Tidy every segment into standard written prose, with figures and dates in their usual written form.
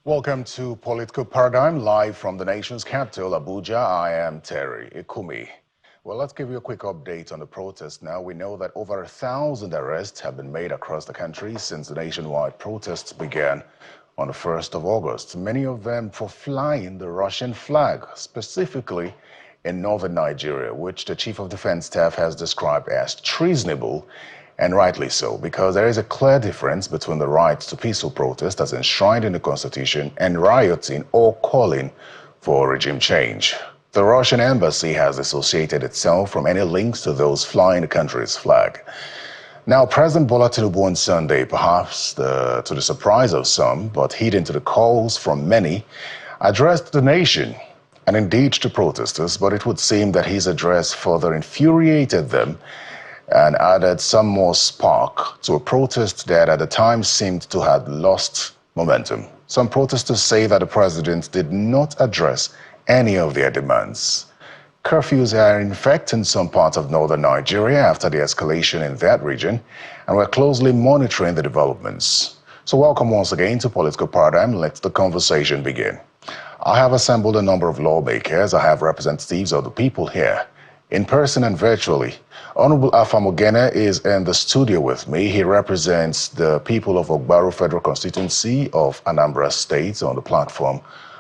Welcome to Political Paradigm, live from the nation's capital, Abuja. I am Terry Ikumi. Well, let's give you a quick update on the protest now. We know that over 1,000 arrests have been made across the country since the nationwide protests began on the 1st of August. Many of them for flying the Russian flag, specifically in northern Nigeria, which the Chief of Defense Staff has described as treasonable. And rightly so, because there is a clear difference between the right to peaceful protest as enshrined in the Constitution and rioting or calling for regime change. The Russian embassy has dissociated itself from any links to those flying the country's flag. Now, President Bola Tinubu on Sunday, perhaps to the surprise of some, but heeding to the calls from many, addressed the nation and indeed to protesters, but it would seem that his address further infuriated them and added some more spark to a protest that at the time seemed to have lost momentum. Some protesters say that the president did not address any of their demands. Curfews are in effect in some parts of northern Nigeria after the escalation in that region, and we're closely monitoring the developments. So welcome once again to Political Paradigm. Let the conversation begin. I have assembled a number of lawmakers. I have representatives of the people here, in person and virtually. Honorable Afamogene is in the studio with me. He represents the people of Ogbaru Federal Constituency of Anambra State on the platform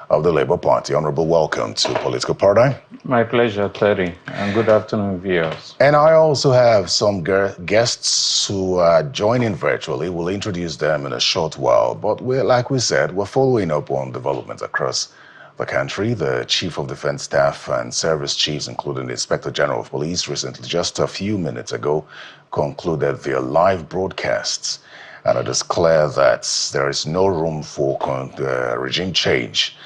of the Labour Party. Honorable, welcome to Political Paradigm. My pleasure, Terry, and good afternoon, viewers. And I also have some guests who are joining virtually. We'll introduce them in a short while. But like we said, we're following up on developments across the country. The Chief of Defense Staff and service chiefs, including the Inspector General of Police, recently, just a few minutes ago, concluded their live broadcasts. And it is clear that there is no room for regime change.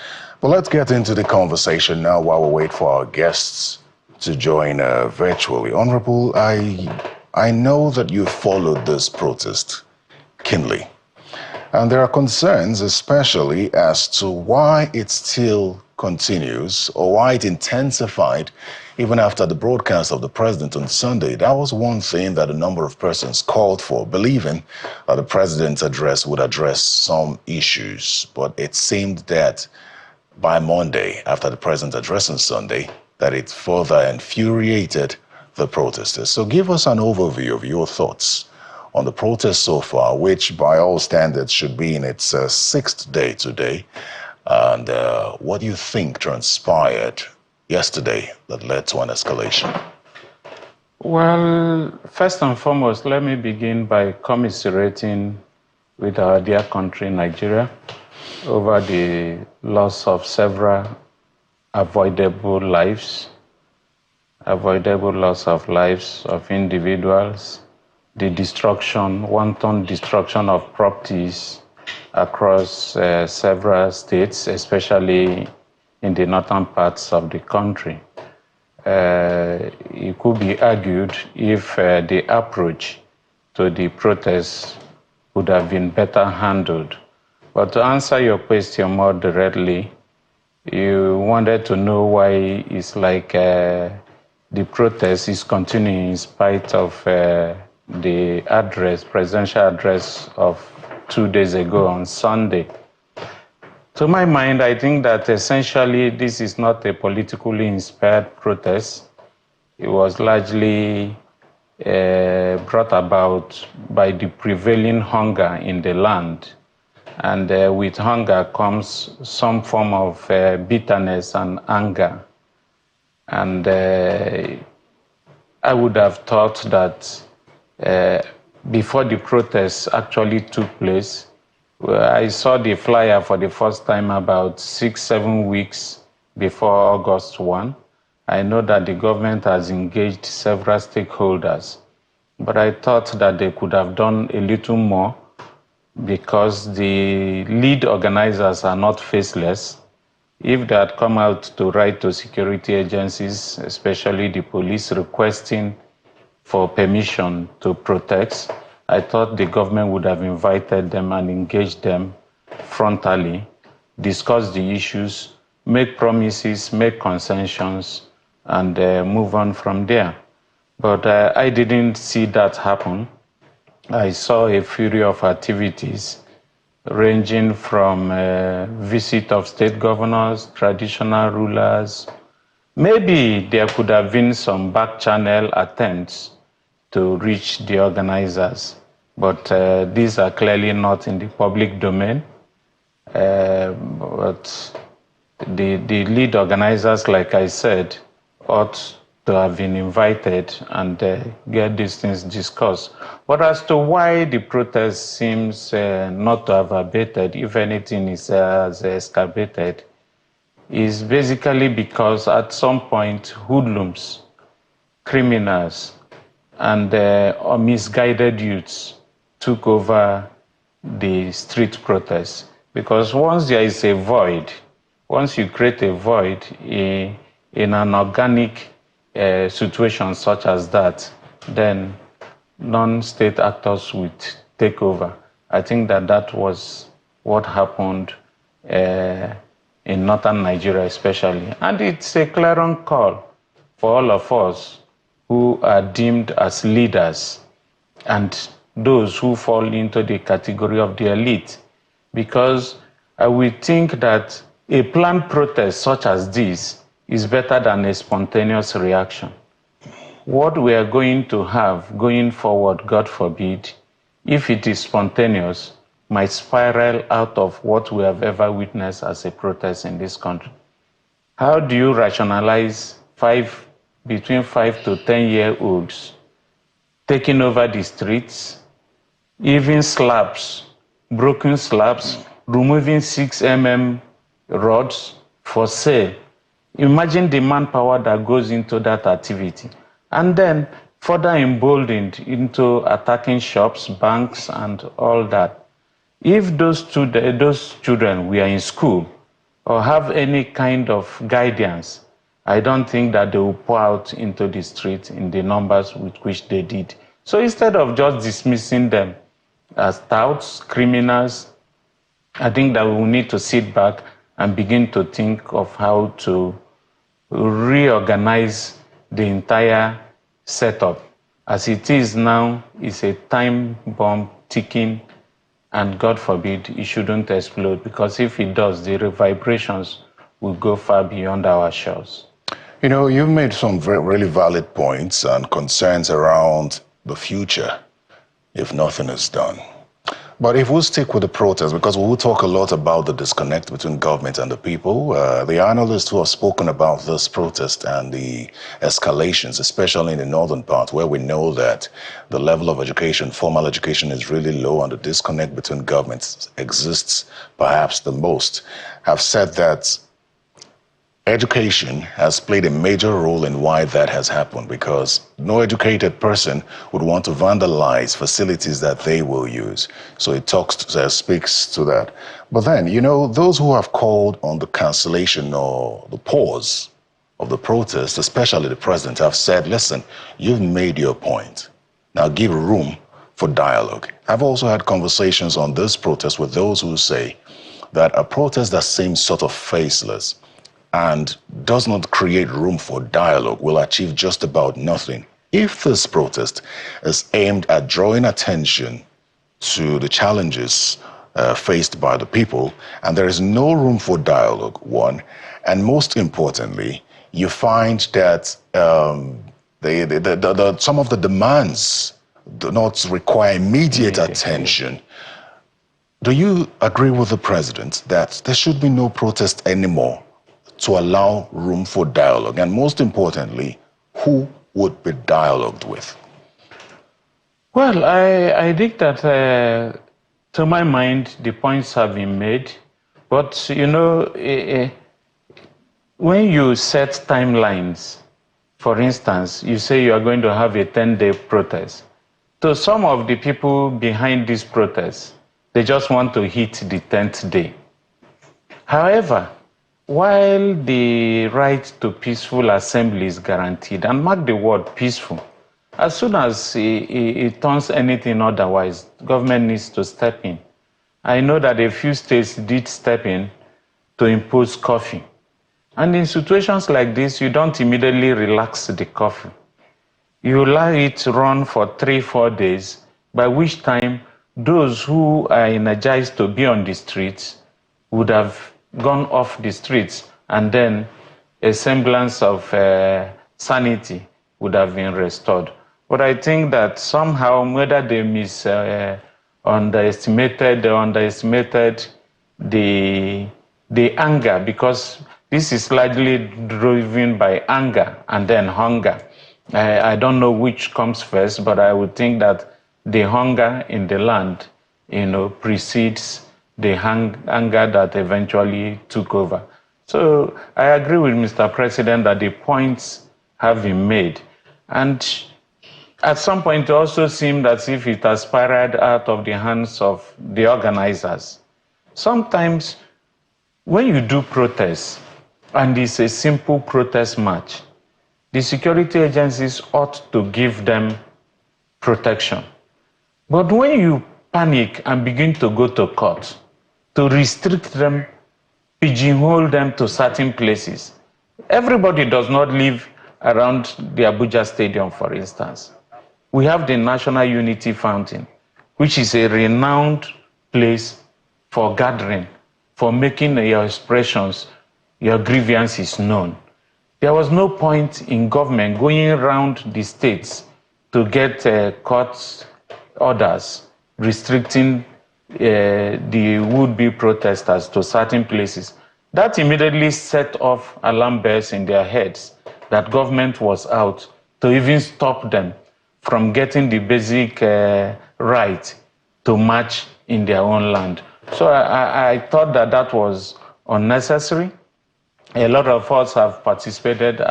But let's get into the conversation now while we wait for our guests to join virtually. Honorable, I know that you followed this protest keenly. And there are concerns, especially as to why it still continues or why it intensified even after the broadcast of the president on Sunday. That was one thing that a number of persons called for, believing that the president's address would address some issues. But it seemed that by Monday, after the president's address on Sunday, that it further infuriated the protesters. So give us an overview of your thoughts on the protest so far, which by all standards should be in its sixth day today. And what do you think transpired yesterday that led to an escalation? Well, first and foremost, let me begin by commiserating with our dear country, Nigeria, over the loss of several avoidable loss of lives of individuals, the wanton destruction of properties across several states, especially in the northern parts of the country. It could be argued if the approach to the protests would have been better handled. But to answer your question more directly, you wanted to know why it's like the protest is continuing in spite of the presidential address of 2 days ago on Sunday. To my mind, I think that essentially this is not a politically inspired protest. It was largely brought about by the prevailing hunger in the land. And with hunger comes some form of bitterness and anger. And I would have thought that before the protests actually took place, I saw the flyer for the first time about 6-7 weeks before August 1. I know that the government has engaged several stakeholders, but I thought that they could have done a little more because the lead organizers are not faceless. If they had come out to write to security agencies, especially the police, requesting for permission to protest, I thought the government would have invited them and engaged them frontally, discuss the issues, make promises, make concessions, and move on from there. But I didn't see that happen. I saw a flurry of activities ranging from visit of state governors, traditional rulers. Maybe there could have been some back channel attempts to reach the organizers, but these are clearly not in the public domain. But the lead organizers, like I said, ought to have been invited and get these things discussed. But as to why the protest seems not to have abated, if anything has escalated, is basically because at some point hoodlums, criminals, and misguided youths took over the street protests. Because once there is a void, once you create a void in an organic situation such as that, then non-state actors would take over. I think that was what happened in northern Nigeria especially. And it's a clarion call for all of us who are deemed as leaders and those who fall into the category of the elite. Because we think that a planned protest such as this is better than a spontaneous reaction. What we are going to have going forward, God forbid, if it is spontaneous, might spiral out of what we have ever witnessed as a protest in this country. How do you rationalize between 5 to 10-year-olds taking over the streets, even slabs, broken slabs, removing 6mm rods for sale? Imagine the manpower that goes into that activity. And then further emboldened into attacking shops, banks, and all that. If those children were in school or have any kind of guidance, I don't think that they will pour out into the street in the numbers with which they did. So instead of just dismissing them as touts, criminals, I think that we will need to sit back and begin to think of how to reorganize the entire setup. As it is now, it's a time bomb ticking, and God forbid it shouldn't explode, because if it does, the reverberations will go far beyond our shores. You know, you've made some really valid points and concerns around the future if nothing is done. But if we stick with the protest, because we will talk a lot about the disconnect between government and the people, the analysts who have spoken about this protest and the escalations, especially in the northern part, where we know that the level of education, formal education, is really low and the disconnect between governments exists perhaps the most, have said that education has played a major role in why that has happened, because no educated person would want to vandalize facilities that they will use. So it speaks to that. But then, you know, those who have called on the cancellation or the pause of the protest, especially the president, have said, listen, you've made your point. Now give room for dialogue. I've also had conversations on this protest with those who say that a protest that seems sort of faceless and does not create room for dialogue will achieve just about nothing. If this protest is aimed at drawing attention to the challenges faced by the people, and there is no room for dialogue, one, and most importantly, you find that some of the demands do not require immediate attention. Do you agree with the president that there should be no protest anymore to allow room for dialogue? And most importantly, who would be dialogued with? Well, I think that to my mind, the points have been made. But, you know, when you set timelines, for instance, you say you are going to have a 10-day protest. So some of the people behind this protest, they just want to hit the 10th day. However, while the right to peaceful assembly is guaranteed, and mark the word peaceful, as soon as it turns anything otherwise, government needs to step in. I know that a few states did step in to impose curfew. And in situations like this, you don't immediately relax the curfew. You let it run for 3-4 days, by which time those who are energized to be on the streets would have gone off the streets, and then a semblance of sanity would have been restored. But I think that somehow, whether they underestimated the anger, because this is largely driven by anger and then hunger. I don't know which comes first, but I would think that the hunger in the land, precedes the anger that eventually took over. So I agree with Mr. President that the points have been made. And at some point, it also seemed as if it aspired out of the hands of the organizers. Sometimes, when you do protests, and it's a simple protest march, the security agencies ought to give them protection. But when you panic and begin to go to court, to restrict them, pigeonhole them to certain places, everybody does not live around the Abuja Stadium, for instance. We have the National Unity Fountain, which is a renowned place for gathering, for making your expressions, your grievances known. There was no point in government going around the states to get court orders restricting the would-be protesters to certain places. That immediately set off alarm bells in their heads that government was out to even stop them from getting the basic right to march in their own land. So I thought that was unnecessary. A lot of us have participated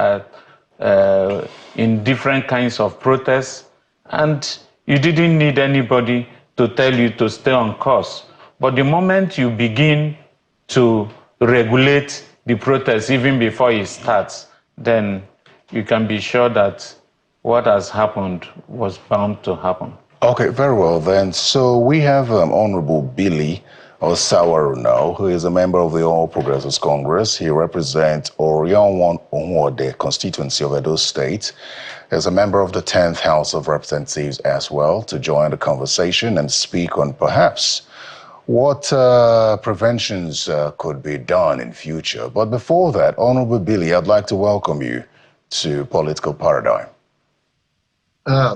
in different kinds of protests, and you didn't need anybody to tell you to stay on course. But the moment you begin to regulate the protest even before it starts, then you can be sure that what has happened was bound to happen. Okay, very well then. So we have Honorable Billy Osawaru now, who is a member of the All Progressives Congress. He represents Orion Onwode constituency of Edo State. As a member of the 10th House of Representatives as well, to join the conversation and speak on perhaps what preventions could be done in future. But before that, Honorable Billy, I'd like to welcome you to Political Paradigm.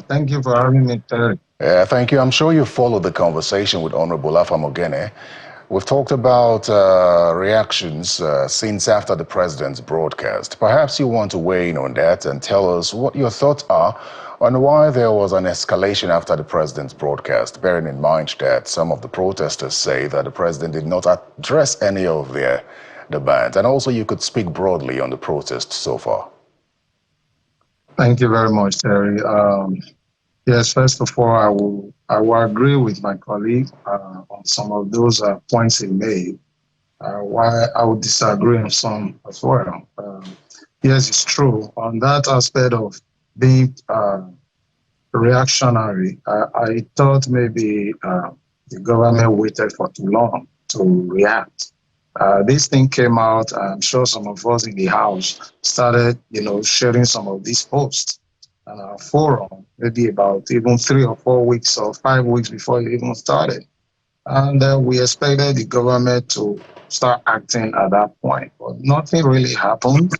Thank you for having me, Terry. Thank you. I'm sure you followed the conversation with Honorable Afamogene. We've talked about reactions since after the president's broadcast. Perhaps you want to weigh in on that and tell us what your thoughts are on why there was an escalation after the president's broadcast, bearing in mind that some of the protesters say that the president did not address any of their demands. And also you could speak broadly on the protest so far. Thank you very much, Terry. Yes, first of all, I will agree with my colleague on some of those points he made. Why I would disagree on some as well. Yes, it's true. On that aspect of being reactionary, I thought maybe the government waited for too long to react. This thing came out, I'm sure some of us in the House started, sharing some of these posts on our forum, maybe about even 3 or 4 weeks or 5 weeks before it even started. And we expected the government to start acting at that point, but nothing really happened.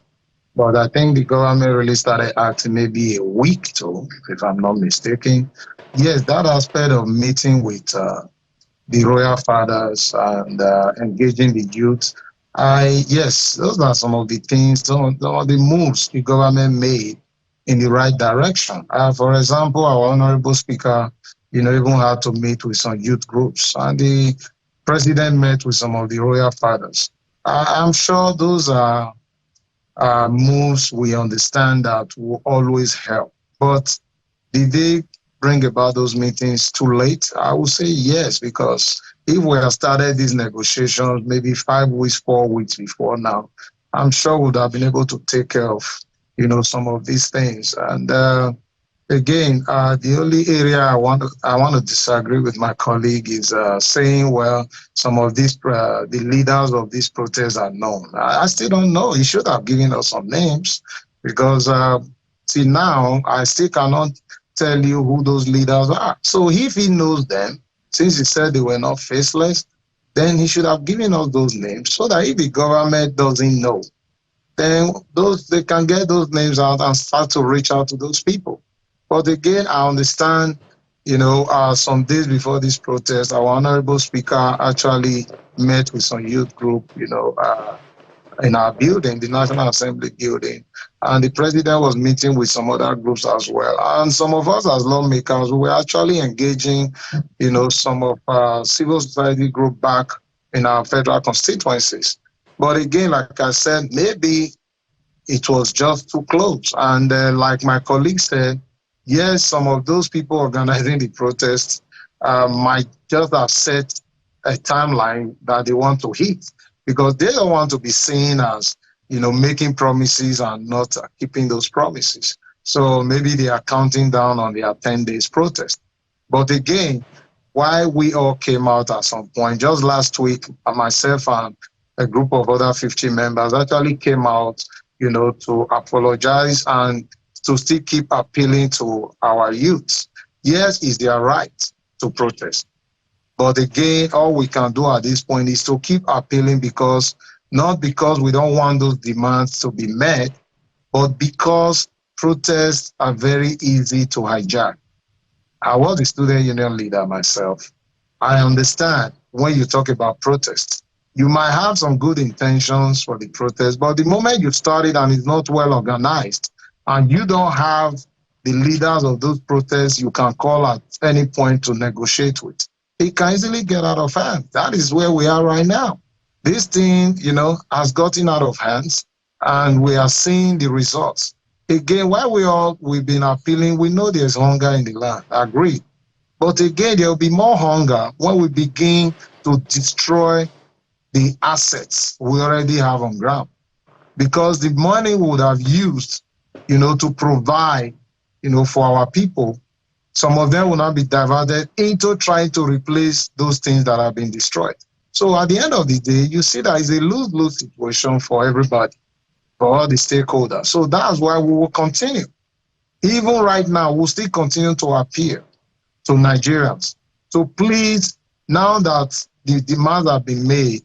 But I think the government really started acting maybe a week too, if I'm not mistaken. Yes, that aspect of meeting with the royal fathers and engaging the youth. Yes, those are some of the things, some of the moves the government made in the right direction. For example, our honorable speaker, even had to meet with some youth groups, and the president met with some of the royal fathers. I'm sure those are moves we understand that will always help. But did they bring about those meetings too late? I would say yes, because if we had started these negotiations maybe 5 weeks, 4 weeks before now, I'm sure we would have been able to take care of, some of these things. And again, the only area I want to disagree with my colleague is saying, well, some of these the leaders of these protests are known. I still don't know. He should have given us some names, because see, now I still cannot tell you who those leaders are. So if he knows them, Since he said they were not faceless, then he should have given us those names so that if the government doesn't know, then they can get those names out and start to reach out to those people. But again, I understand, some days before this protest, our honorable speaker actually met with some youth group, in our building, the National Assembly building. And the president was meeting with some other groups as well. And some of us as lawmakers, we were actually engaging, some of civil society group back in our federal constituencies. But again, like I said, maybe it was just too close. And like my colleague said, yes, some of those people organizing the protests might just have set a timeline that they want to hit because they don't want to be seen as, making promises and not keeping those promises. So maybe they are counting down on their 10 days protest. But again, why we all came out at some point, just last week, myself and a group of other 50 members actually came out, to apologize and to still keep appealing to our youth. Yes, it's their right to protest. But again, all we can do at this point is to keep appealing not because we don't want those demands to be met, but because protests are very easy to hijack. I was a student union leader myself. I understand when you talk about protests, you might have some good intentions for the protest, but the moment you start it and it's not well organized, and you don't have the leaders of those protests you can call at any point to negotiate with, it can easily get out of hand. That is where we are right now. This thing, has gotten out of hands, and we are seeing the results. Again, while we've been appealing, we know there's hunger in the land, agreed. But again, there will be more hunger when we begin to destroy the assets we already have on ground. Because the money we would have used, to provide, for our people, some of them will not be diverted into trying to replace those things that have been destroyed. So at the end of the day, you see that it's a lose-lose situation for everybody, for all the stakeholders. So that's why we will continue. Even right now, we'll still continue to appeal to Nigerians. So please, now that the demands have been made,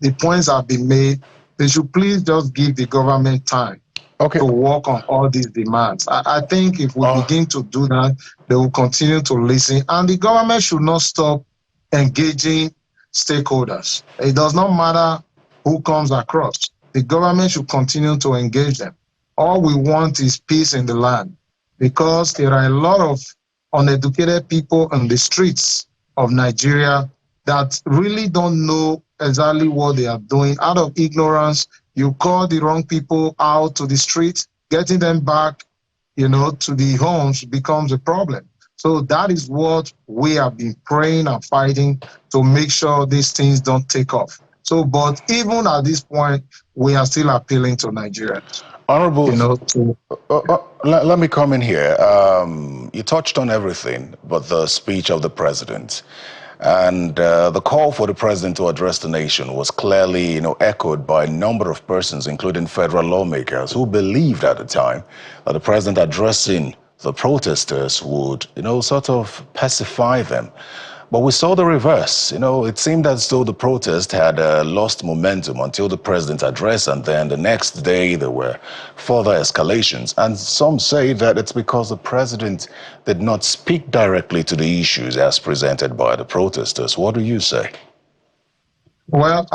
the points have been made, they should please just give the government time to work on all these demands. I think if we begin to do that, they will continue to listen. And the government should not stop engaging stakeholders. It does not matter who comes across. The government should continue to engage them. All we want is peace in the land because there are a lot of uneducated people on the streets of Nigeria that really don't know exactly what they are doing. Out of ignorance, you call the wrong people out to the street, getting them back, to the homes becomes a problem. So that is what we have been praying and fighting to make sure these things don't take off. So, but even at this point, we are still appealing to Nigerians. Honorable, let me come in here. You touched on everything but the speech of the president. And the call for the president to address the nation was clearly, echoed by a number of persons, including federal lawmakers, who believed at the time that the president addressing the protesters would, sort of pacify them. But we saw the reverse. It seemed as though the protest had lost momentum until the president's address, and then the next day there were further escalations. And some say that it's because the president did not speak directly to the issues as presented by the protesters. What do you say? Well,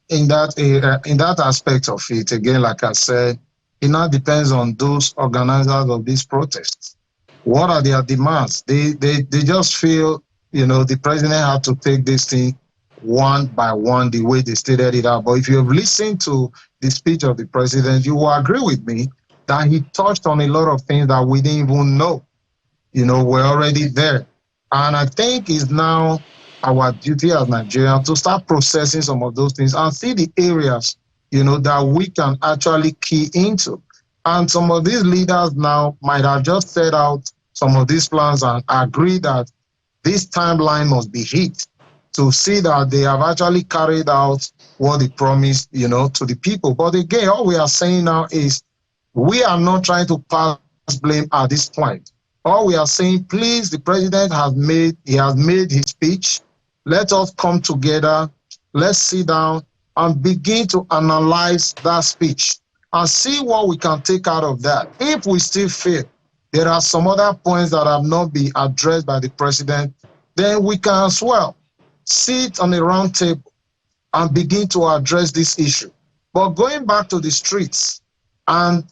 in that aspect of it, again, like I said, it now depends on those organizers of these protests. What are their demands? They just feel the president had to take this thing one by one, the way they stated it out. But if you have listened to the speech of the president, you will agree with me that he touched on a lot of things that we didn't even know, were already there. And I think it's now our duty as Nigerians to start processing some of those things and see the areas, that we can actually key into. And some of these leaders now might have just set out some of these plans and agree that this timeline must be hit to see that they have actually carried out what they promised, to the people. But again, all we are saying now is we are not trying to pass blame at this point. All we are saying, please, the president has made his speech. Let us come together. Let's sit down and begin to analyze that speech and see what we can take out of that. If we still feel there are some other points that have not been addressed by the president, then we can as well sit on a round table and begin to address this issue. But going back to the streets and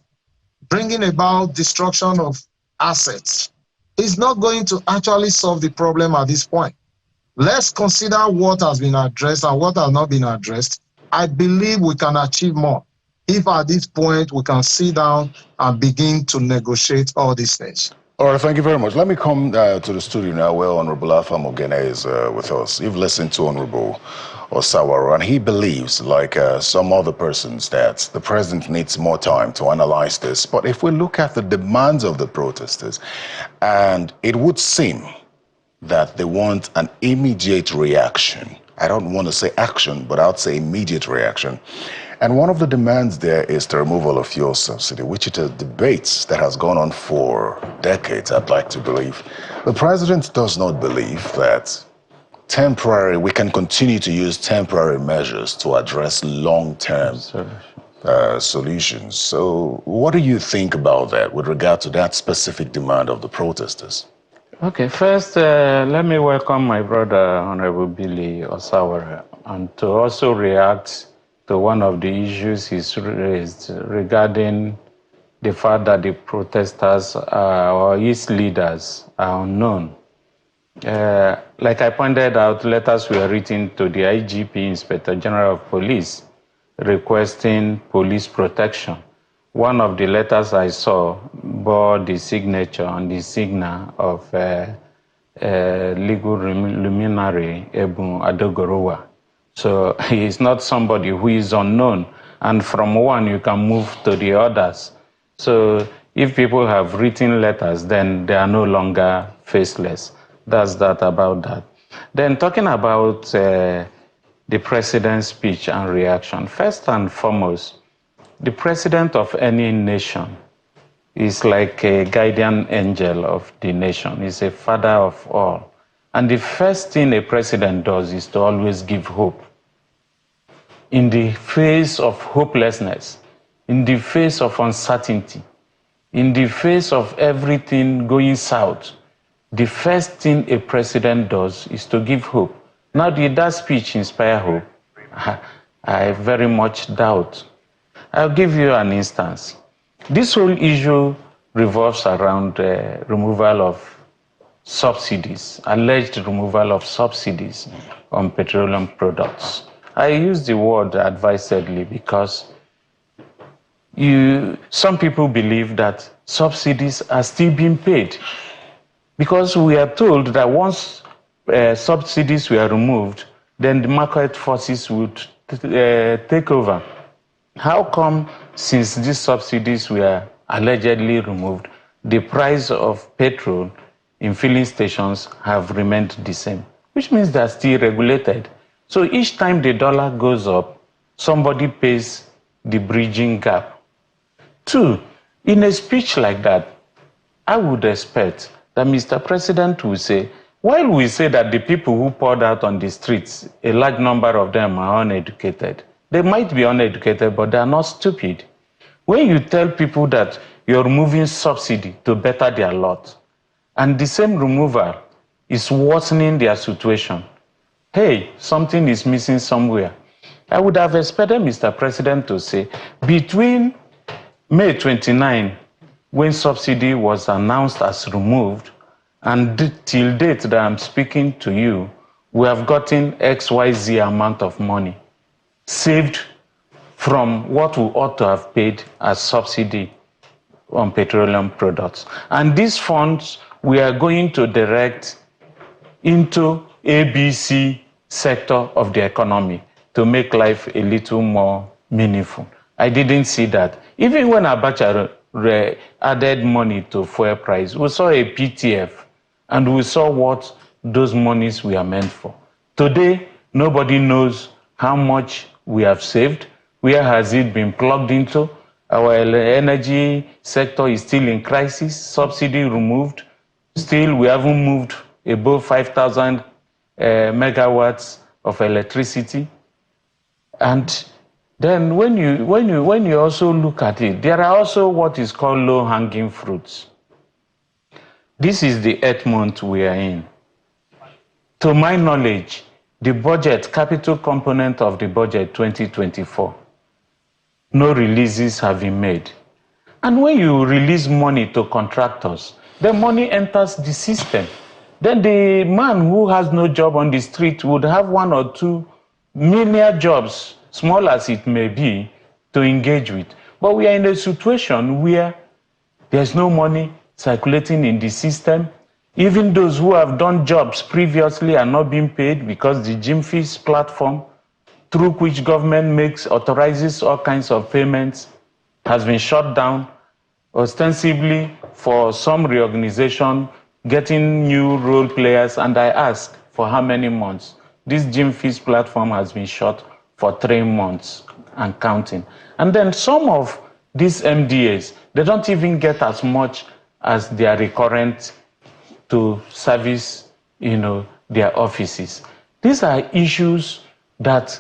bringing about destruction of assets is not going to actually solve the problem at this point. Let's consider what has been addressed and what has not been addressed. I believe we can achieve more if at this point we can sit down and begin to negotiate all these things. All right, thank you very much. Let me come to the studio now where Honorable Alpha Mogene is with us. You've listened to Honorable Osawaro, and he believes, like some other persons, that the president needs more time to analyze this. But if we look at the demands of the protesters, and it would seem that they want an immediate reaction. I don't want to say action, but I'd say immediate reaction. And one of the demands there is the removal of fuel subsidy, which is a debate that has gone on for decades, I'd like to believe. The president does not believe that we can continue to use temporary measures to address long-term solutions. So what do you think about that with regard to that specific demand of the protesters? Okay, first, let me welcome my brother, Honorable Billy Osawara, and to also react to one of the issues he's raised regarding the fact that the protesters or its leaders are unknown. Like I pointed out, letters were written to the IGP, Inspector General of Police, requesting police protection. One of the letters I saw bore the signature and the signal of legal luminary Ebun Adogorowa. So he is not somebody who is unknown, and from one you can move to the others. So if people have written letters, then they are no longer faceless. That's that about that. Then talking about the president's speech and reaction, first and foremost, the president of any nation is like a guardian angel of the nation. He's a father of all. And the first thing a president does is to always give hope. In the face of hopelessness, in the face of uncertainty, in the face of everything going south, the first thing a president does is to give hope. Now, did that speech inspire hope? I very much doubt. I'll give you an instance. This whole issue revolves around removal of subsidies, alleged removal of subsidies on petroleum products. I use the word advisedly because some people believe that subsidies are still being paid, because we are told that once subsidies were removed, then the market forces would take over. How come, since these subsidies were allegedly removed, the price of petrol in filling stations have remained the same, which means they're still regulated? So each time the dollar goes up, somebody pays the bridging gap. Two, in a speech like that, I would expect that Mr. President will say, while we say that the people who poured out on the streets, a large number of them are uneducated. They might be uneducated, but they are not stupid. When you tell people that you're removing subsidy to better their lot, and the same removal is worsening their situation, hey, something is missing somewhere. I would have expected Mr. President to say, between May 29, when subsidy was announced as removed, and till date that I'm speaking to you, we have gotten XYZ amount of money saved from what we ought to have paid as subsidy on petroleum products. And these funds we are going to direct into ABC sector of the economy to make life a little more meaningful. I didn't see that. Even when Abacha added money to fuel price, we saw a PTF, and we saw what those monies were meant for. Today, nobody knows how much we have saved. Where has it been plugged into? Our energy sector is still in crisis, subsidy removed, Still, we haven't moved above 5,000 megawatts of electricity. And then when you also look at it, there are also what is called low-hanging fruits. This is the 8th month we are in. To my knowledge, the budget, capital component of the budget 2024, no releases have been made. And when you release money to contractors, the money enters the system. Then the man who has no job on the street would have 1 or 2 menial jobs, small as it may be, to engage with. But we are in a situation where there's no money circulating in the system. Even those who have done jobs previously are not being paid because the GMFIS platform, through which government authorizes all kinds of payments, has been shut down, ostensibly for some reorganization, getting new role players. And I ask, for how many months? This GMFIS platform has been shut for 3 months and counting. And then some of these MDAs, they don't even get as much as their recurrent to service, their offices. These are issues that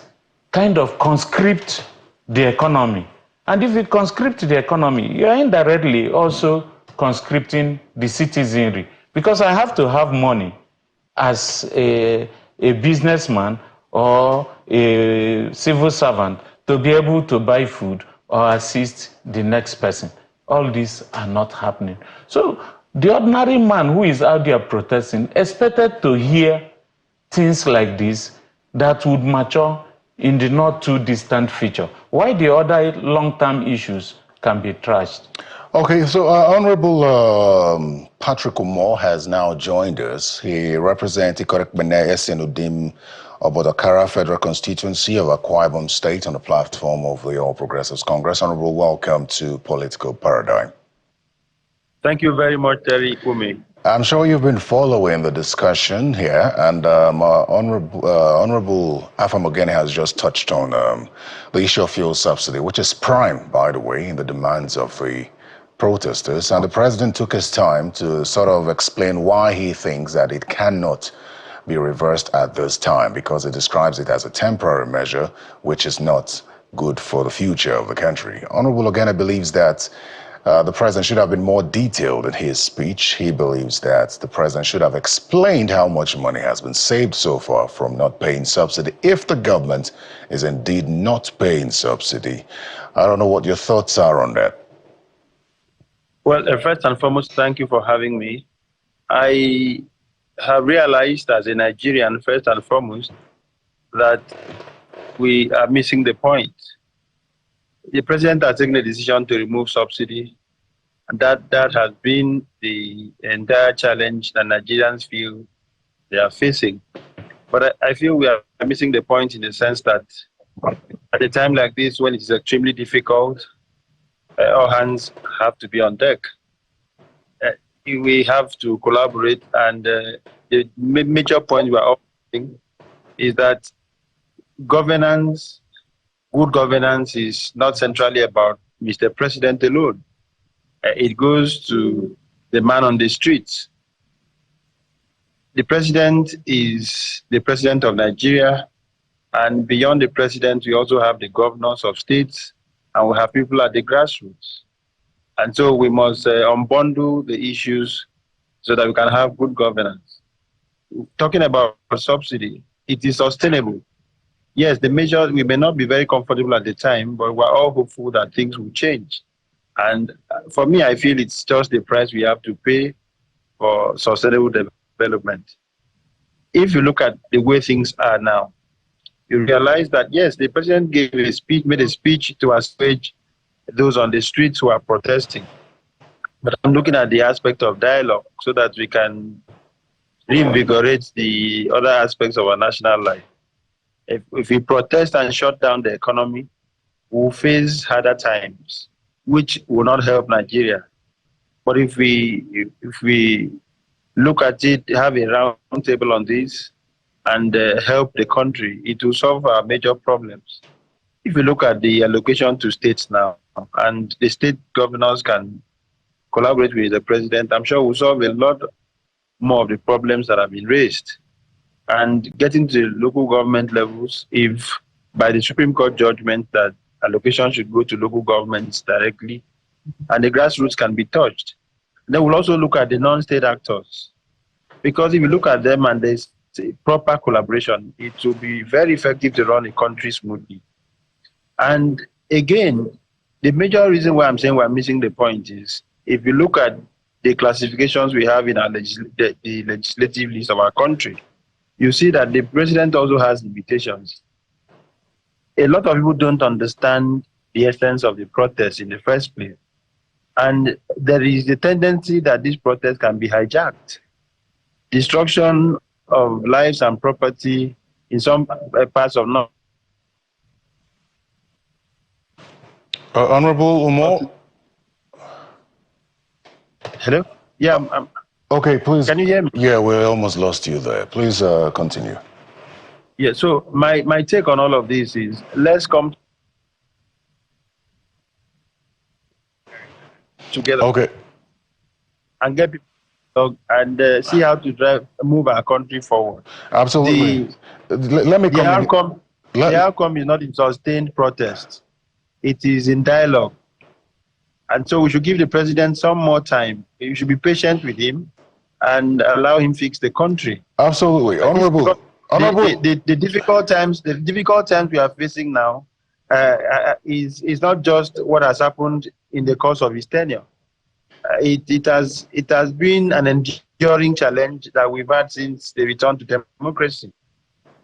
kind of conscript the economy. And if you conscript the economy, you are indirectly also conscripting the citizenry. Because I have to have money as a businessman or a civil servant to be able to buy food or assist the next person. All these are not happening. So the ordinary man who is out there protesting expected to hear things like this that would mature in the not too distant future. Why the other long-term issues can be trashed. Okay, so Honorable Patrick Umar has now joined us. He represents Ikorekbene Esenudim of Bodokara Federal Constituency of Akwa Ibom State on the platform of the All Progressives Congress. Honorable, welcome to Political Paradigm. Thank you very much, Terry Kumi. I'm sure you've been following the discussion here, and Honorable Afamogene has just touched on the issue of fuel subsidy, which is prime, by the way, in the demands of the protesters. And the president took his time to sort of explain why he thinks that it cannot be reversed at this time, because it describes it as a temporary measure, which is not good for the future of the country. Honorable Ogene believes that the president should have been more detailed in his speech. He believes that the president should have explained how much money has been saved so far from not paying subsidy, if the government is indeed not paying subsidy. I don't know what your thoughts are on that. Well, first and foremost, thank you for having me. I have realized as a Nigerian, first and foremost, that we are missing the point. The president has taken a decision to remove subsidy, and that has been the entire challenge that Nigerians feel they are facing. But I feel we are missing the point in the sense that at a time like this, when it is extremely difficult, all hands have to be on deck. We have to collaborate, and the major point we are all making is that governance, good governance, is not centrally about Mr. President alone. It goes to the man on the streets. The president is the president of Nigeria, and beyond the president, we also have the governors of states, and we have people at the grassroots. And so we must unbundle the issues so that we can have good governance. Talking about subsidy, it is sustainable. Yes, the measure, we may not be very comfortable at the time, but we're all hopeful that things will change. And for me, I feel it's just the price we have to pay for sustainable development. If you look at the way things are now, you realize that, yes, the president made a speech to assuage those on the streets who are protesting. But I'm looking at the aspect of dialogue so that we can reinvigorate the other aspects of our national life. If we protest and shut down the economy, we'll face harder times, which will not help Nigeria. But if we look at it, have a round table on this, and help the country, it will solve our major problems. If you look at the allocation to states now, and the state governors can collaborate with the president, I'm sure we'll solve a lot more of the problems that have been raised. And getting to the local government levels, if by the Supreme Court judgment that allocation should go to local governments directly, and the grassroots can be touched. Then we'll also look at the non-state actors, because if you look at them and there's proper collaboration, it will be very effective to run a country smoothly. And again, the major reason why I'm saying we're missing the point is, if you look at the classifications we have in our the legislative list of our country, you see that the president also has limitations. A lot of people don't understand the essence of the protest in the first place. And there is a tendency that this protest can be hijacked. Destruction of lives and property in some parts of North. Honorable Umar? Hello? Yeah. Okay, please. Can you hear me? Yeah, we almost lost you there. Please continue. Yeah, so my take on all of this is, let's come together. Okay. And get people and see how to move our country forward. Absolutely. Let me come. The outcome is not in sustained protest. It is in dialogue. And so we should give the president some more time. We should be patient with him and allow him fix the country. Absolutely. Honorable. The difficult times we are facing now is not just what has happened in the course of his tenure. It has been an enduring challenge that we've had since the return to democracy.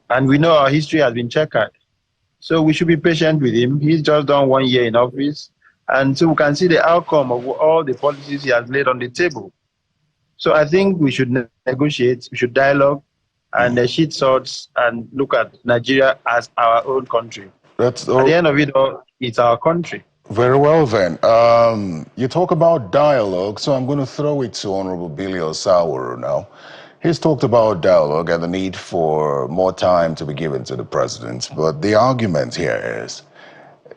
And we know our history has been checkered. So we should be patient with him. He's just done 1 year in office. And so we can see the outcome of all the policies he has laid on the table. So I think we should negotiate, we should dialogue, and sheet swords and look at Nigeria as our own country. At the end of it all, it's our country. Very well then. You talk about dialogue, so I'm going to throw it to Honorable Billy Osawuru now. He's talked about dialogue and the need for more time to be given to the president. But the argument here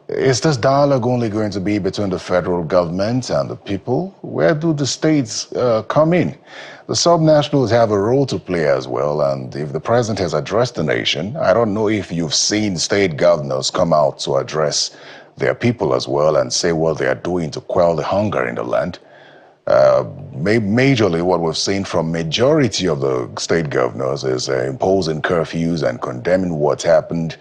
is this dialogue only going to be between the federal government and the people? Where do the states come in? The subnationals have a role to play as well. And if the president has addressed the nation, I don't know if you've seen state governors come out to address their people as well and say what they are doing to quell the hunger in the land. Majorly what we've seen from majority of the state governors is imposing curfews and condemning what's happened.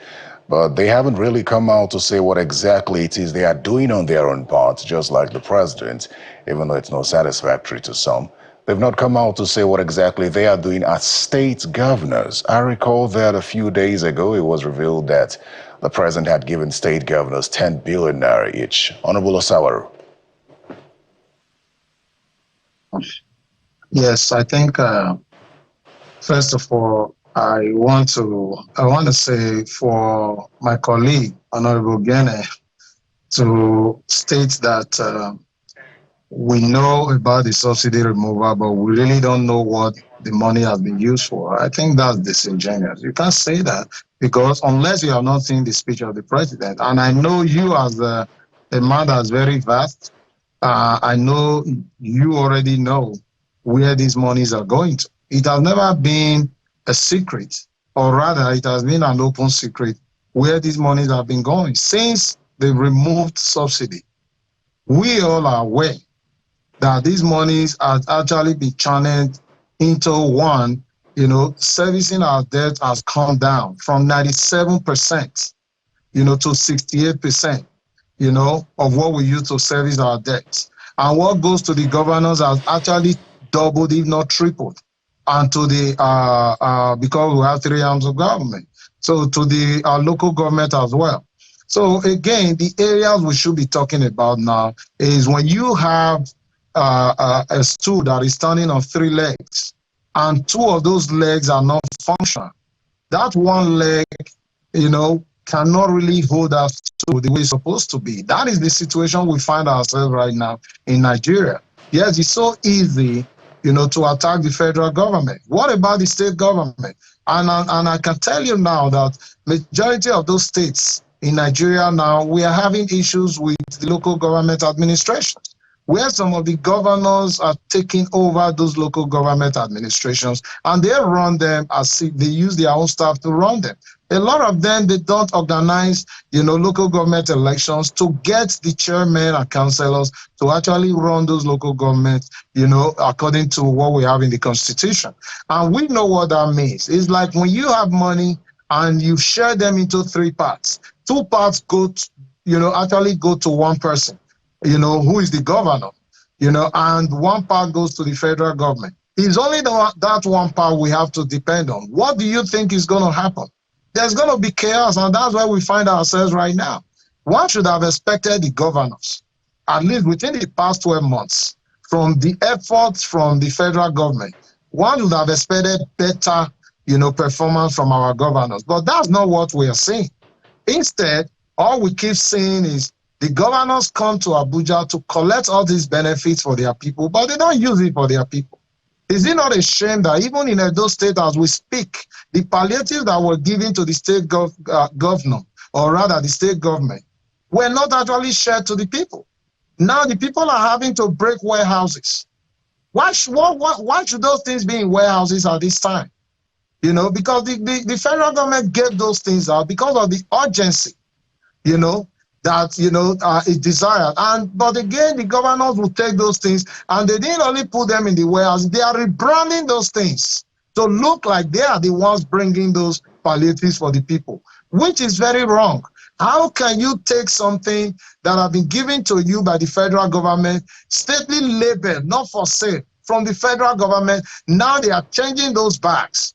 But they haven't really come out to say what exactly it is they are doing on their own part, just like the president, even though it's not satisfactory to some. They've not come out to say what exactly they are doing as state governors. I recall that a few days ago, it was revealed that the president had given state governors 10 billion naira each. Honorable Osawuru. Yes, I think, first of all, I want to say for my colleague, Honorable Gene, to state that we know about the subsidy removal, but we really don't know what the money has been used for. I think that's disingenuous. You can't say that because unless you have not seen the speech of the president, and I know you as a man that's very vast, I know you already know where these monies are going to. It has never been a secret, or rather it has been an open secret where these monies have been going since they removed subsidy. We all are aware that these monies have actually been channeled into one, servicing our debt has come down from 97%, to 68%, of what we use to service our debts. And what goes to the governors has actually doubled, if not tripled. And to the, because we have 3 arms of government, so to the local government as well. So again, the areas we should be talking about now is when you have a stool that is standing on 3 legs, and 2 of those legs are not functional. That one leg, cannot really hold us to the way it's supposed to be. That is the situation we find ourselves right now in Nigeria. Yes, it's so easy, to attack the federal government. What about the state government? And I can tell you now that majority of those states in Nigeria now, we are having issues with the local government administration. where some of the governors are taking over those local government administrations, and they run them as if they use their own staff to run them. A lot of them, they don't organize, local government elections to get the chairmen and councillors to actually run those local governments, according to what we have in the Constitution. And we know what that means. It's like when you have money and you share them into 3 parts. 2 parts actually go to one person, who is the governor, and 1 part goes to the federal government. It's only that 1 part we have to depend on. What do you think is going to happen? There's going to be chaos, and that's where we find ourselves right now. One should have expected the governors, at least within the past 12 months, from the efforts from the federal government, one would have expected better, performance from our governors. But that's not what we are seeing. Instead, all we keep seeing is the governors come to Abuja to collect all these benefits for their people, but they don't use it for their people. Is it not a shame that even in Edo State, as we speak, the palliatives that were given to the state governor, or rather the state government, were not actually shared to the people? Now the people are having to break warehouses. Why should those things be in warehouses at this time? Because the federal government gave those things out because of the urgency, that is desired. But again, the governors will take those things, and they didn't only put them in the warehouse, they are rebranding those things to look like they are the ones bringing those palliatives for the people, which is very wrong. How can you take something that have been given to you by the federal government, stately labeled, not for sale, from the federal government? Now they are changing those bags,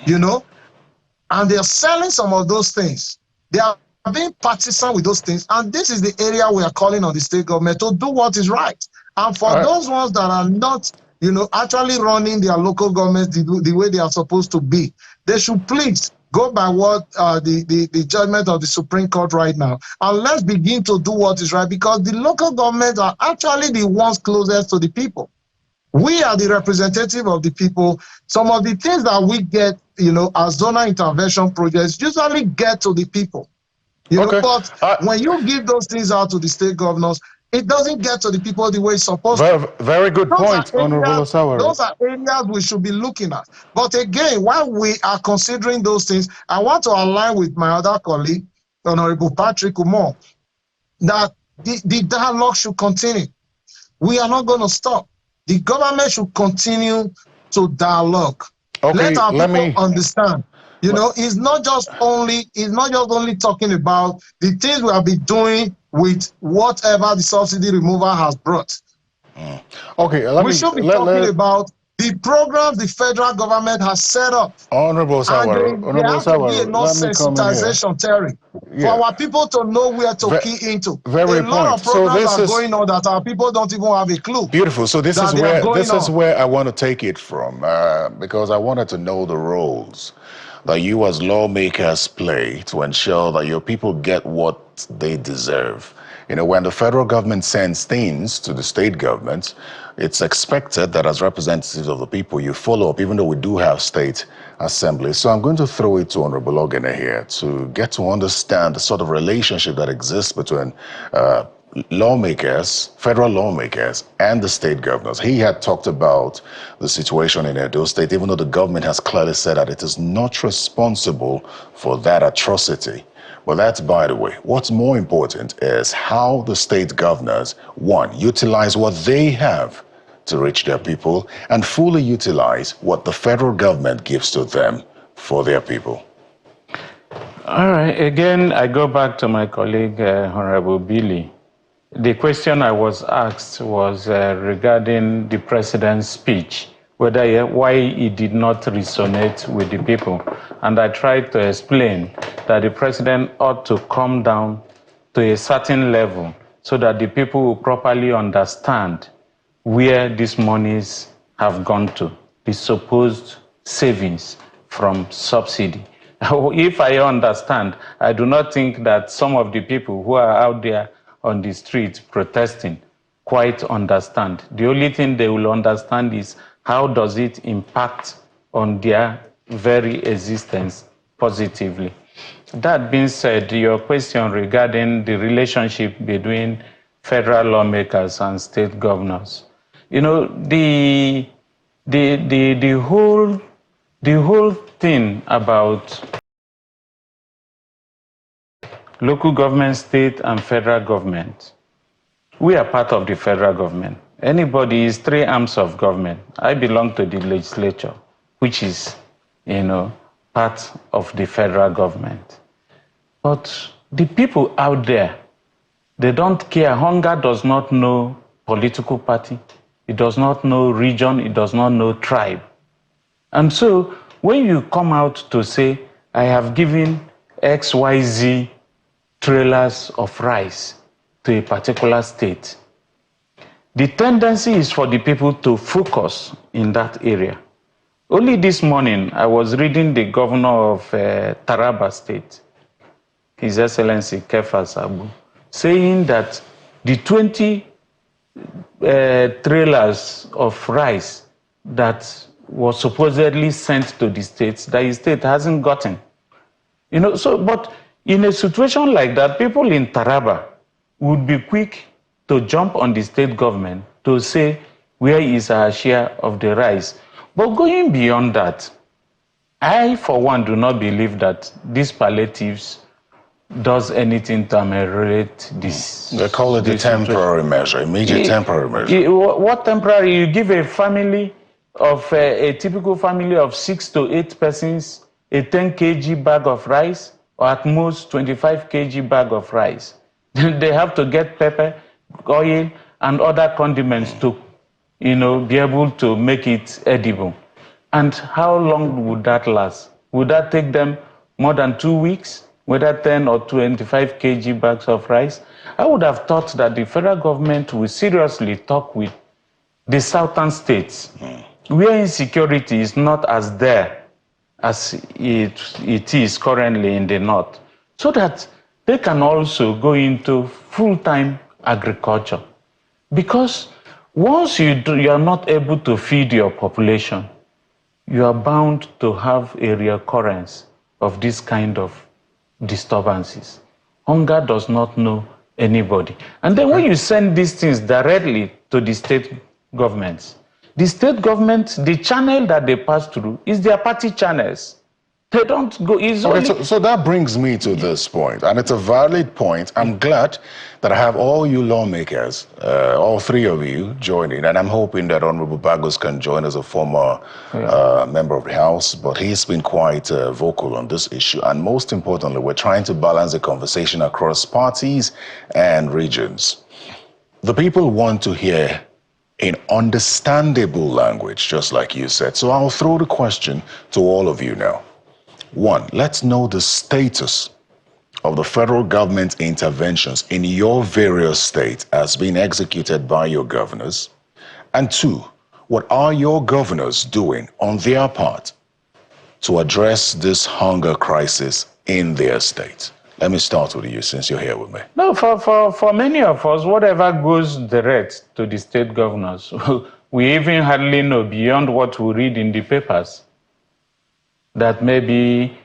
and they are selling some of those things. They are being partisan with those things, and this is the area we are calling on the state government to do what is right. And for those ones that are not, actually running their local governments the way they are supposed to be, they should please go by what the judgment of the Supreme Court right now, and let's begin to do what is right, because the local governments are actually the ones closest to the people. We are the representative of the people. Some of the things that we get, as zonal intervention projects usually get to the people. But when you give those things out to the state governors, it doesn't get to the people the way it's supposed to. Very good point, Honorable Osawari. Those are areas we should be looking at. But again, while we are considering those things, I want to align with my other colleague, Honorable Patrick Umar, that the dialogue should continue. We are not going to stop. The government should continue to dialogue. Okay, let our people understand. It's not just only talking about the things we have been doing with whatever the subsidy removal has brought. Okay, we should be talking about the programs the federal government has set up. Honorable Osawari, there has to be enough sensitization, Terry, for our people to know where to key into. A lot of programs are going on that our people don't even have a clue. Beautiful. So this is where I want to take it from, because I wanted to know the roles that you as lawmakers play to ensure that your people get what they deserve. When the federal government sends things to the state government, it's expected that as representatives of the people, you follow up, even though we do have state assemblies. So I'm going to throw it to Honorable Ogene here to get to understand the sort of relationship that exists between lawmakers, federal lawmakers, and the state governors. He had talked about the situation in Edo State, even though the government has clearly said that it is not responsible for that atrocity. But that's by the way. What's more important is how the state governors, one, utilize what they have to reach their people and fully utilize what the federal government gives to them for their people. All right. Again, I go back to my colleague, Honorable Billy. The question I was asked was regarding the president's speech, why he did not resonate with the people. And I tried to explain that the president ought to come down to a certain level so that the people will properly understand where these monies have gone to, the supposed savings from subsidy. If I understand, I do not think that some of the people who are out there on the street protesting quite understand. The only thing they will understand is how does it impact on their very existence positively. That being said, your question regarding the relationship between federal lawmakers and state governors. You know, the whole thing about local government, state, and federal government. We are part of the federal government. Anybody is three arms of government. I belong to the legislature, which is, part of the federal government. But the people out there, they don't care. Hunger does not know political party. It does not know region. It does not know tribe. And so when you come out to say, I have given XYZ trailers of rice to a particular state, the tendency is for the people to focus in that area. Only this morning, I was reading the governor of Taraba State, His Excellency Kefa Sabu, saying that the 20 trailers of rice that was supposedly sent to the states, that his state hasn't gotten. But in a situation like that, people in Taraba would be quick to jump on the state government to say, where is our share of the rice? But going beyond that, I, for one, do not believe that these palliatives does anything to ameliorate this. They call it a temporary measure, immediate temporary measure. What temporary? You give a family of, a typical family of 6 to 8 persons, a 10 kg bag of rice, or at most 25 kg bag of rice. They have to get pepper, oil, and other condiments to, be able to make it edible. And how long would that last? Would that take them more than 2 weeks? Whether 10 or 25 kg bags of rice? I would have thought that the federal government will seriously talk with the southern states, where insecurity is not as there as it is currently in the north, so that they can also go into full-time agriculture. Because once you are not able to feed your population, you are bound to have a recurrence of this kind of disturbances. Hunger does not know anybody. And then when you send these things directly to the state governments, the state governments, the channel that they pass through is their party channels. They don't go easily. So that brings me to this point, and it's a valid point. I'm glad that I have all you lawmakers, all three of you, joining, and I'm hoping that Honorable Bagos can join as a former member of the House, but he's been quite vocal on this issue. And most importantly, we're trying to balance the conversation across parties and regions. The people want to hear in understandable language, just like you said. So I'll throw the question to all of you now. One, let's know the status of the federal government interventions in your various states as being executed by your governors. And two, what are your governors doing on their part to address this hunger crisis in their state? Let me start with you, since you're here with me. No, for many of us, whatever goes direct to the state governors, we even hardly know beyond what we read in the papers. That maybe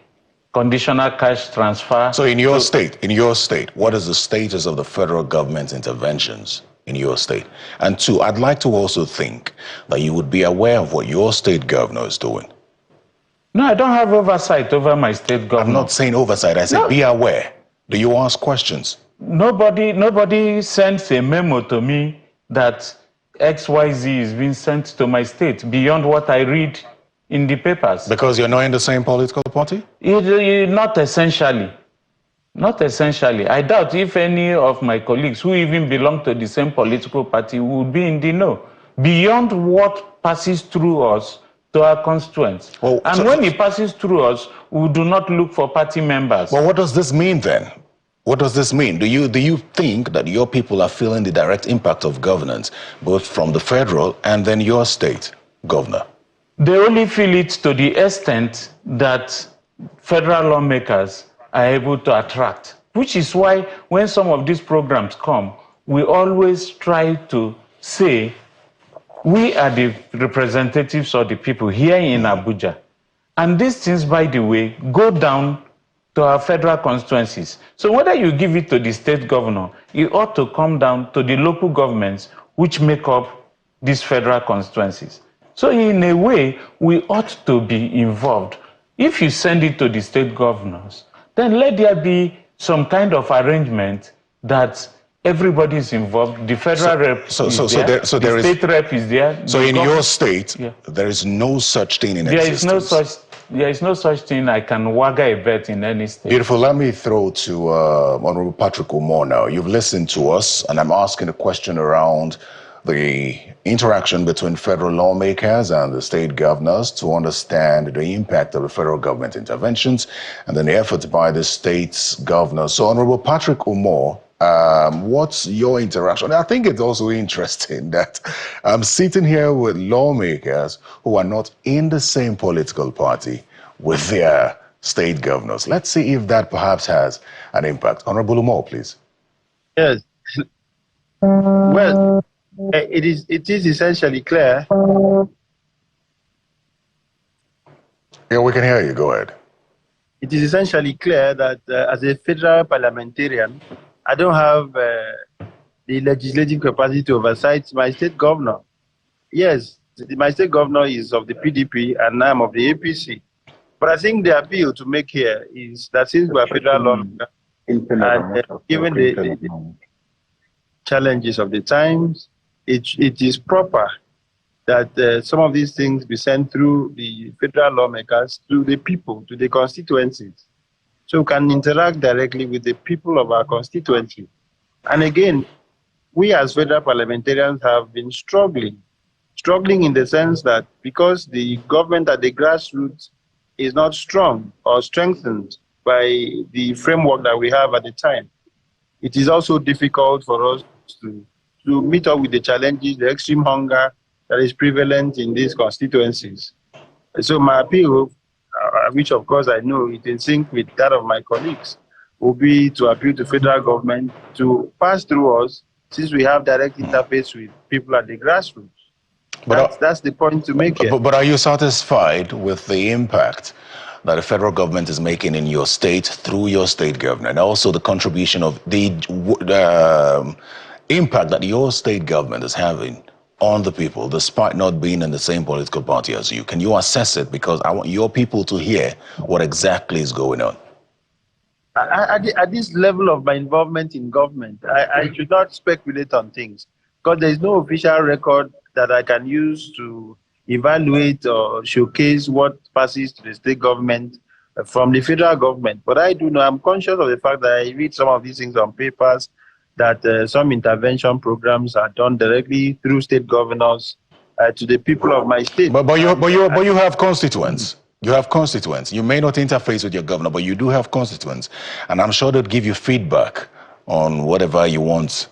conditional cash transfer. So in your state, what is the status of the federal government interventions in your state? And two, I'd like to also think that you would be aware of what your state governor is doing. No, I don't have oversight over my state governor. I'm not saying oversight, I said be aware. Do you ask questions? Nobody sends a memo to me that XYZ is being sent to my state beyond what I read in the papers. Because you're not in the same political party? Not essentially. Not essentially. I doubt if any of my colleagues who even belong to the same political party would be in the know, beyond what passes through us to our constituents. Well, and when it passes through us, we do not look for party members. Well, what does this mean then? What does this mean? Do you think that your people are feeling the direct impact of governance, both from the federal and then your state governor? They only feel it to the extent that federal lawmakers are able to attract, which is why when some of these programs come, we always try to say, we are the representatives of the people here in Abuja. And these things, by the way, go down to our federal constituencies. So whether you give it to the state governor, it ought to come down to the local governments which make up these federal constituencies. So in a way, we ought to be involved. If you send it to the state governors, then let there be some kind of arrangement that everybody is involved. The federal rep is there, the state rep is there. So in your state, there is no such thing in existence? There is no such thing. I can wag a bet in any state. Beautiful. Let me throw to Honorable Patrick Umor now. You've listened to us, and I'm asking a question around the interaction between federal lawmakers and the state governors to understand the impact of the federal government interventions and then the efforts by the state's governors. So, Honorable Patrick Umor, what's your interaction? I think it's also interesting that I'm sitting here with lawmakers who are not in the same political party with their state governors. Let's see if that perhaps has an impact. Honorable Umor, please. Yes. Well, it is essentially clear. Yeah, we can hear you. Go ahead. It is essentially clear that as a federal parliamentarian, I don't have the legislative capacity to oversight my state governor. Yes, my state governor is of the PDP and I'm of the APC. But I think the appeal to make here is that since we are federal law, and given the challenges of the times, it is proper that some of these things be sent through the federal lawmakers to the people, to the constituencies, so we can interact directly with the people of our constituency. And again, we as federal parliamentarians have been struggling in the sense that because the government at the grassroots is not strong or strengthened by the framework that we have at the time, it is also difficult for us to meet up with the challenges, the extreme hunger that is prevalent in these constituencies. So my appeal, which of course I know is in sync with that of my colleagues, will be to appeal to federal government to pass through us, since we have direct interface with people at the grassroots. But that's the point to make here. But are you satisfied with the impact that the federal government is making in your state through your state governor, and also the contribution of the impact that your state government is having on the people, despite not being in the same political party as you? Can you assess it? Because I want your people to hear what exactly is going on. At this level of my involvement in government, I should not speculate on things, because there is no official record that I can use to evaluate or showcase what passes to the state government from the federal government. But I do know, I'm conscious of the fact that I read some of these things on papers, that some intervention programs are done directly through state governors to the people of my state. But you have constituents. You have constituents. You may not interface with your governor, but you do have constituents. And I'm sure they'll give you feedback on whatever you want,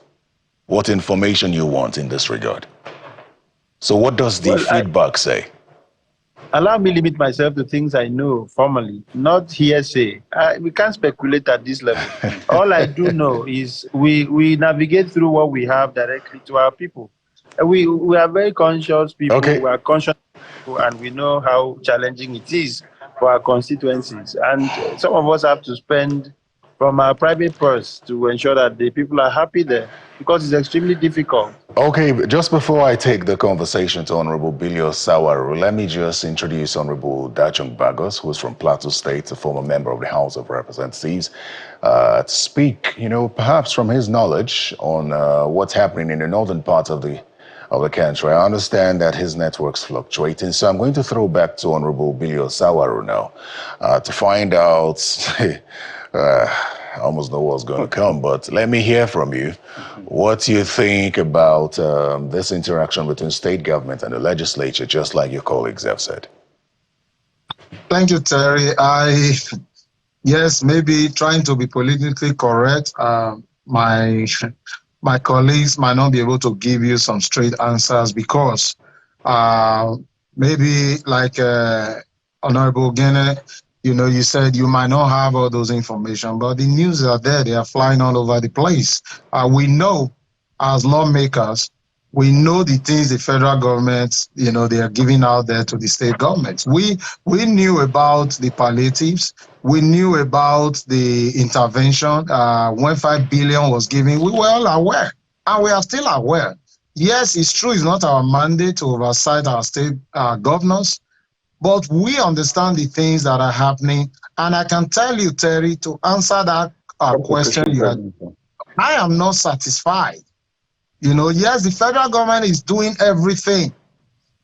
what information you want in this regard. So what does the feedback say? Allow me to limit myself to things I know formally, not hearsay. We can't speculate at this level. All I do know is we navigate through what we have directly to our people. We are very conscious people. Okay. We are conscious people, and we know how challenging it is for our constituencies. And some of us have to spend from our private purse to ensure that the people are happy there, because it's extremely difficult. Okay, just before I take the conversation to Honorable Bilio Sawaru, let me just introduce Honorable Dachung Bagos, who is from Plateau State, a former member of the House of Representatives, to speak, perhaps from his knowledge on what's happening in the northern part of the country. I understand that his network's fluctuating, so I'm going to throw back to Honorable Bilio Sawaru now to find out. I almost know what's going to come, but let me hear from you. What you think about this interaction between state government and the legislature, just like your colleagues have said? Thank you, Terry. Yes, maybe trying to be politically correct. My colleagues might not be able to give you some straight answers because maybe like Honorable Gene, you said you might not have all those information, but the news are there. They are flying all over the place. We know as lawmakers, we know the things the federal government, they are giving out there to the state governments. We knew about the palliatives. we knew about the intervention when 5 billion was given. We were all aware, and we are still aware. Yes, it's true, it's not our mandate to oversight our state governors, but we understand the things that are happening. And I can tell you, Terry, to answer that question, I am not satisfied. You know, yes, the federal government is doing everything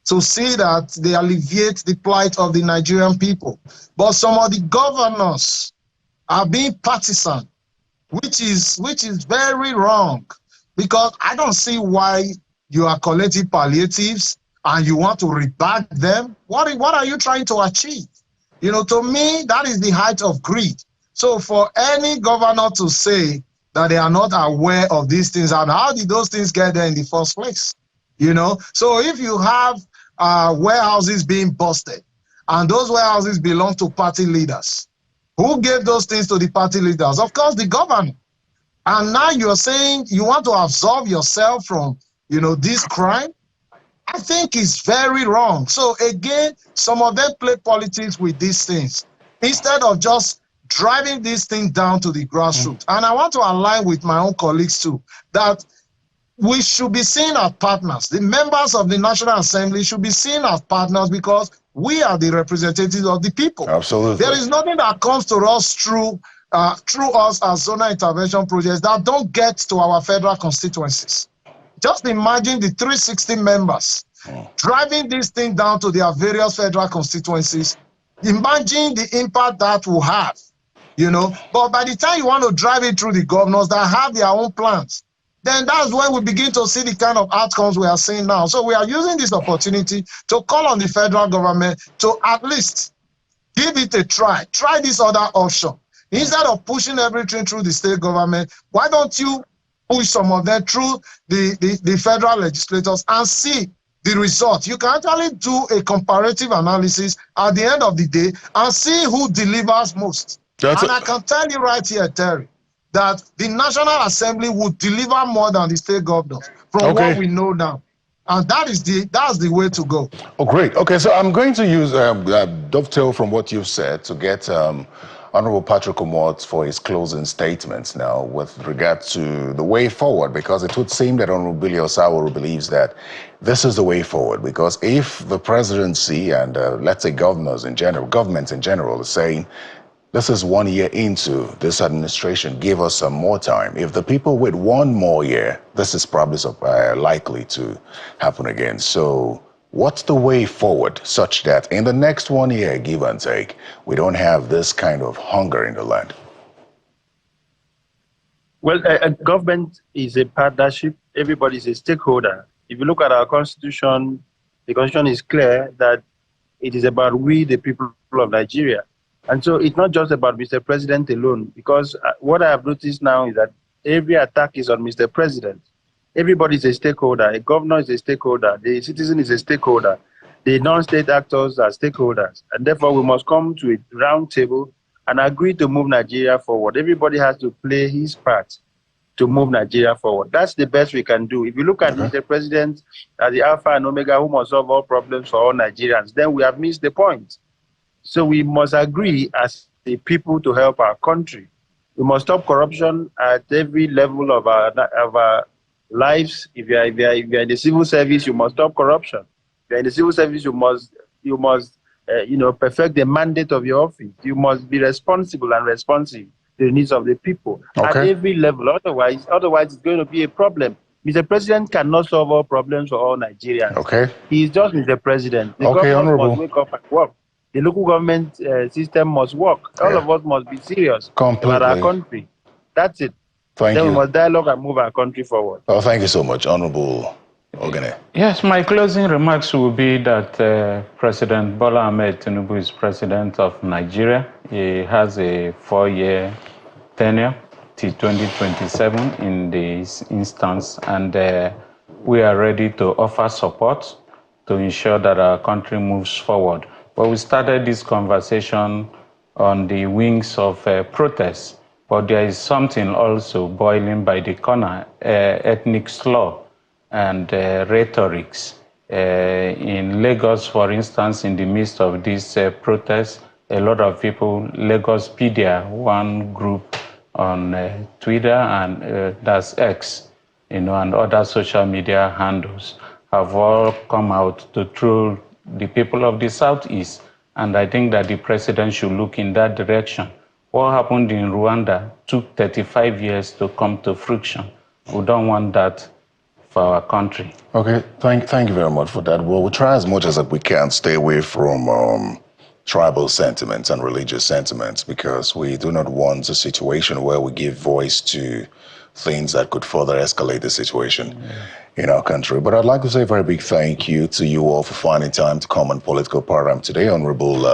to see that they alleviate the plight of the Nigerian people. But some of the governors are being partisan, which is very wrong, because I don't see why you are collecting palliatives and you want to rebag them. What are you trying to achieve? You know, to me, that is the height of greed. So for any governor to say that they are not aware of these things, and how did those things get there in the first place? You know, so if you have warehouses being busted, and those warehouses belong to party leaders, who gave those things to the party leaders? Of course, the governor. And now you're saying you want to absolve yourself from, you know, this crime? I think it's very wrong. So again, some of them play politics with these things instead of just driving this thing down to the grassroots. And I want to align with my own colleagues too, that we should be seen as partners. The members of the National Assembly should be seen as partners, because we are the representatives of the people. Absolutely. There is nothing that comes to us through us as zonal intervention projects that don't get to our federal constituencies. Just imagine the 360 members driving this thing down to their various federal constituencies. Imagine the impact that will have, you know. But by the time you want to drive it through the governors that have their own plans, then that's when we begin to see the kind of outcomes we are seeing now. So we are using this opportunity to call on the federal government to at least give it a try. Try this other option. Instead of pushing everything through the state government, why don't you push some of them through the federal legislators and see the result? You can actually do a comparative analysis at the end of the day and see who delivers most. I can tell you right here, Terry, that the National Assembly would deliver more than the state governors from what we know now. And that's the way to go. Oh, great. Okay, so I'm going to use dovetail from what you've said to get Honorable Patrick Omot for his closing statements now with regard to the way forward, because it would seem that Honorable Billy Osawaru believes that this is the way forward, because if the presidency and let's say governments in general are saying, this is 1 year into this administration, give us some more time. If the people wait 1 more year, this is probably likely to happen again. So what's the way forward such that in the next 1 year, give and take, we don't have this kind of hunger in the land? Well, government is a partnership. Everybody is a stakeholder. If you look at our constitution, the constitution is clear that it is about we, the people of Nigeria. And so it's not just about Mr. President alone, because what I have noticed now is that every attack is on Mr. President. Everybody is a stakeholder. A governor is a stakeholder. The citizen is a stakeholder. The non-state actors are stakeholders. And therefore, we must come to a round table and agree to move Nigeria forward. Everybody has to play his part to move Nigeria forward. That's the best we can do. If you look at Mr. President as the Alpha and Omega who must solve all problems for all Nigerians, then we have missed the point. So we must agree as the people to help our country. We must stop corruption at every level of our lives. If you are in the civil service, you must stop corruption. If you are in the civil service, you must perfect the mandate of your office. You must be responsible and responsive to the needs of the people at every level. Otherwise, it's going to be a problem. Mr. President cannot solve all problems for all Nigerians. He is just Mr. President. The government must wake up and work. The local government system must work. All of us must be serious about our country. That's it. Thank you. We must dialogue and move our country forward. Oh, thank you so much, Honorable Ogene. Yes, my closing remarks will be that President Bola Ahmed Tinubu is president of Nigeria. He has a 4-year tenure till 2027 in this instance, and we are ready to offer support to ensure that our country moves forward. But we started this conversation on the wings of protests, but there is something also boiling by the corner, ethnic slur and rhetorics. In Lagos, for instance, in the midst of these protests, a lot of people, Lagospedia, one group on Twitter, and that's X, and other social media handles have all come out to troll the people of the Southeast. And I think that the president should look in that direction. What happened in Rwanda took 35 years to come to fruition. We don't want that for our country. Okay, thank you very much for that. Well, we try as much as we can stay away from tribal sentiments and religious sentiments, because we do not want a situation where we give voice to things that could further escalate the situation in our country. But I'd like to say a very big thank you to you all for finding time to come on Political Paradigm today. Honorable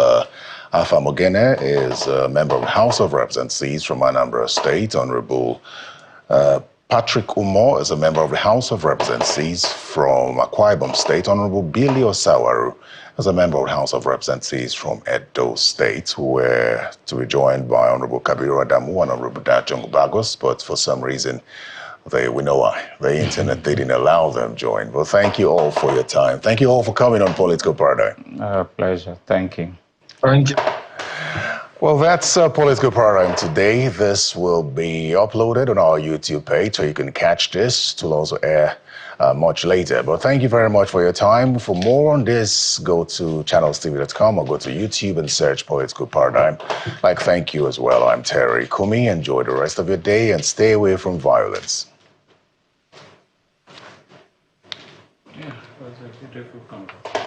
Alpha Mogene is a member of the House of Representatives from Anambra State. Honorable Patrick Umo is a member of the House of Representatives from Akwa Ibom State. Honorable Billy Osawaru is a member of the House of Representatives from Edo State, who were to be joined by Honorable Kabiru Adamu and Honorable Dajong Bagos, but for some reason, we know why. The internet, they didn't allow them join. Well, thank you all for your time. Thank you all for coming on Political Paradigm. Pleasure. Thank you. Thank you. Well, that's Political Paradigm today. This will be uploaded on our YouTube page, so you can catch this. It will also air much later. But thank you very much for your time. For more on this, go to channelstv.com or go to YouTube and search Political Paradigm. Thank you as well. I'm Terry Kumi. Enjoy the rest of your day and stay away from violence. Yeah, it was a beautiful conversation.